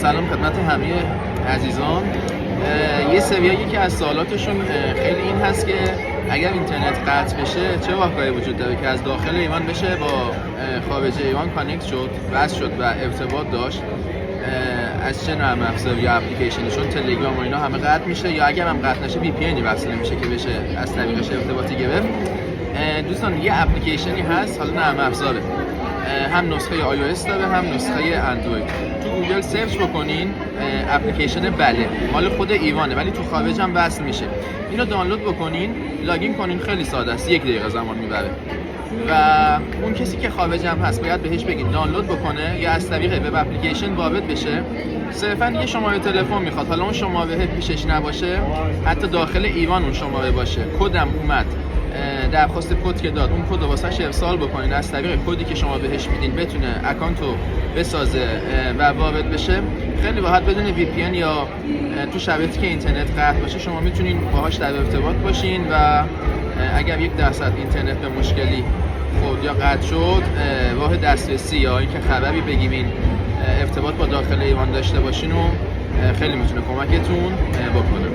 سلام خدمت همه عزیزان. یه سری‌ها یکی از سوالاتشون خیلی این هست که اگر اینترنت قطع بشه چه واقعی وجود داره که از داخل ایران بشه با خارج ایران کانکت شد، وصل شد و ارتباط داشت از چه نرم افزار یا اپلیکیشنی، چون تلگرام و اینا همه قطع میشه، یا اگر هم قطع نشه وی پی ان وصل نمیشه که بشه از طریقش ارتباطی گرفت. دوستان یه اپلیکیشنی هست، حالا نرم افزاره، هم نسخه iOS داره هم نسخه اندروید. تو گوگل سرچ بکنین اپلیکیشن بله مال خود ایرانه ولی تو خارج هم وصل میشه. اینو دانلود بکنین، لاگین کنین، خیلی ساده است، 1 دقیقه زمان میبره. و اون کسی که خارج هم هست باید بهش بگین دانلود بکنه یا از طریق وب اپلیکیشن وارد بشه. صرفا یه شماره تلفن میخواد، حالا اون شماره پیشش نباشه، حتی داخل ایران اون شماره باشه، کدم اومد، درخواست کد که داد، اون کد رو واسش ارسال بکنین، از طریق کدی که شما بهش میدین بتونه اکانت رو بسازه و وارد بشه. خیلی راحت بدون وی پی ان یا تو شرایطی که اینترنت قطع باشه شما میتونین باهاش در ارتباط باشین و اگر 1% اینترنت به مشکلی خورد یا قطع شد، راه دسترسی یا اینکه خبری بگیرین ارتباط با داخل ایران داشته باشین و خیلی میتونه کمکتون بکنه.